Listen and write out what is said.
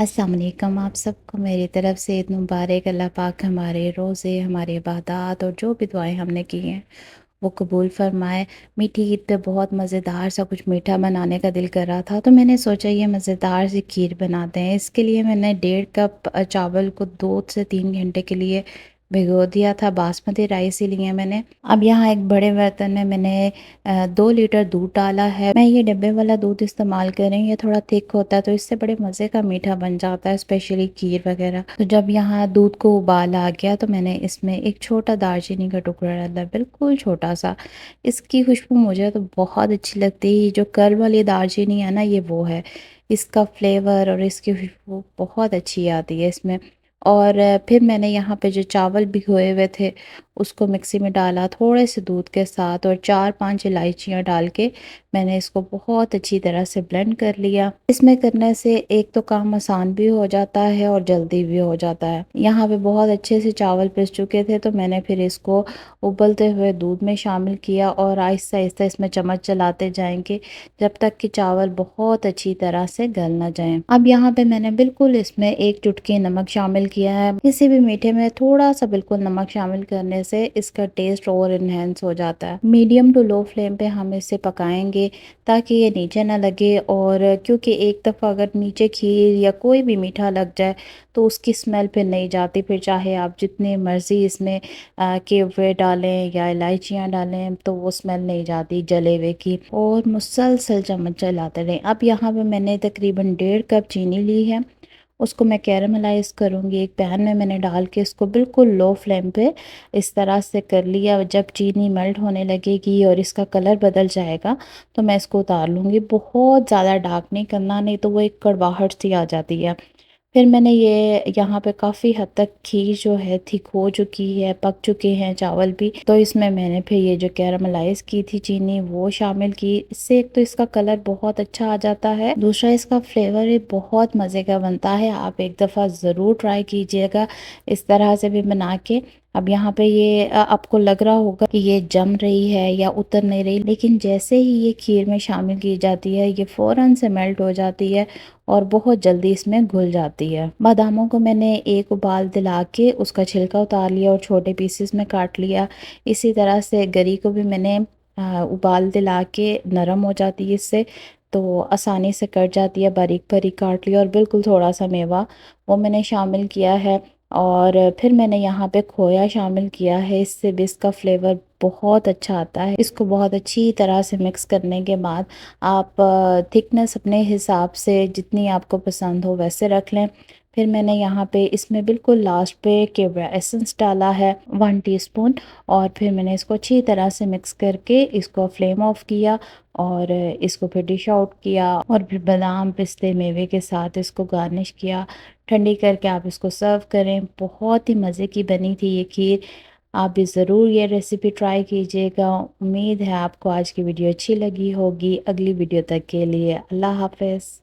अस्सलाम वालेकुम। आप सबको मेरी तरफ से ईद मुबारक। अल्लाह पाक हमारे रोज़े, हमारे इबादत और जो भी दुआएं हमने की हैं वो कबूल फ़रमाए। मीठी ईद पे बहुत मज़ेदार सा कुछ मीठा बनाने का दिल कर रहा था, तो मैंने सोचा ये मज़ेदार सी खीर बनाते हैं। इसके लिए मैंने 1.5 कप चावल को 2 से 3 घंटे के लिए भिगो दिया था। बासमती राइस ही लिए मैंने। अब यहाँ एक बड़े बर्तन में मैंने 2 लीटर दूध डाला है। मैं ये डब्बे वाला दूध इस्तेमाल कर रही हूँ, ये थोड़ा थिक होता है तो इससे बड़े मज़े का मीठा बन जाता है, स्पेशली खीर वगैरह। तो जब यहाँ दूध को उबाल आ गया तो मैंने इसमें एक छोटा दालचीनी का टुकड़ा डाला, बिल्कुल छोटा सा। इसकी खुशबू मुझे तो बहुत अच्छी लगती है। जो कर्ल वाली दालचीनी है ना, ये वो है। इसका फ्लेवर और इसकी खुशबू बहुत अच्छी आती है इसमें। और फिर मैंने यहाँ पे जो चावल भिगोए हुए थे उसको मिक्सी में डाला थोड़े से दूध के साथ, और 4-5 इलायचियाँ डाल के मैंने इसको बहुत अच्छी तरह से ब्लेंड कर लिया। इसमें करने से एक तो काम आसान भी हो जाता है और जल्दी भी हो जाता है। यहाँ पे बहुत अच्छे से चावल पिस चुके थे तो मैंने फिर इसको उबलते हुए दूध में शामिल किया और आहिस्ता आहिस्ता इसमें चम्मच चलाते जाएंगे जब तक कि चावल बहुत अच्छी तरह से गल ना जाए। अब यहाँ पे मैंने बिल्कुल इसमें एक चुटकी नमक शामिल किया है। किसी भी मीठे में थोड़ा सा बिल्कुल नमक शामिल करने से इसका टेस्ट और इन्हेंस हो जाता है। मीडियम टू लो फ्लेम पे हम इसे पकाएंगे ताकि ये नीचे ना लगे। और क्योंकि एक दफ़ा अगर नीचे खीर या कोई भी मीठा लग जाए तो उसकी स्मेल फिर नहीं जाती। फिर चाहे आप जितनी मर्ज़ी इसमें केवे डालें या इलायचियाँ डालें तो वो स्मेल नहीं जाती जले हुए की। और मुसलसल चम्मच चलाते रहें। अब यहाँ पे मैंने तकरीबन 1.5 कप चीनी ली है, उसको मैं कैरमलाइज़ करूँगी। एक पैन में मैंने डाल के इसको बिल्कुल लो फ्लेम पे इस तरह से कर लिया। जब चीनी मेल्ट होने लगेगी और इसका कलर बदल जाएगा तो मैं इसको उतार लूँगी। बहुत ज़्यादा डार्क नहीं करना, नहीं तो वो एक कड़वाहट सी आ जाती है। फिर मैंने ये यहाँ पे काफ़ी हद तक खीर जो है थिक हो चुकी है, पक चुके हैं चावल भी। तो इसमें मैंने फिर ये जो कैरामलाइज़ की थी चीनी वो शामिल की। इससे एक तो इसका कलर बहुत अच्छा आ जाता है, दूसरा इसका फ्लेवर भी बहुत मज़े का बनता है। आप एक दफ़ा ज़रूर ट्राई कीजिएगा इस तरह से भी बना के। अब यहाँ पे ये आपको लग रहा होगा कि ये जम रही है या उतर नहीं रही, लेकिन जैसे ही ये खीर में शामिल की जाती है ये फ़ौरन से मेल्ट हो जाती है और बहुत जल्दी इसमें घुल जाती है। बादामों को मैंने एक उबाल दिला के उसका छिलका उतार लिया और छोटे पीसेस में काट लिया। इसी तरह से गरी को भी मैंने उबाल दिला के नरम हो जाती है इससे, तो आसानी से कट जाती है। बारीक बारीक काट लिया और बिल्कुल थोड़ा सा मेवा वो मैंने शामिल किया है। और फिर मैंने यहाँ पे खोया शामिल किया है, इससे भी इसका फ्लेवर बहुत अच्छा आता है। इसको बहुत अच्छी तरह से मिक्स करने के बाद आप थिकनेस अपने हिसाब से जितनी आपको पसंद हो वैसे रख लें। फिर मैंने यहाँ पे इसमें बिल्कुल लास्ट पे केवड़ा एसेंस डाला है 1 टीस्पून। और फिर मैंने इसको अच्छी तरह से मिक्स करके इसको फ्लेम ऑफ किया और इसको फिर डिश आउट किया। और फिर बादाम पिस्ते मेवे के साथ इसको गार्निश किया। ठंडी करके आप इसको सर्व करें। बहुत ही मज़े की बनी थी ये खीर। आप भी ज़रूर ये रेसिपी ट्राई कीजिएगा। उम्मीद है आपको आज की वीडियो अच्छी लगी होगी। अगली वीडियो तक के लिए अल्लाह हाफ़िज़।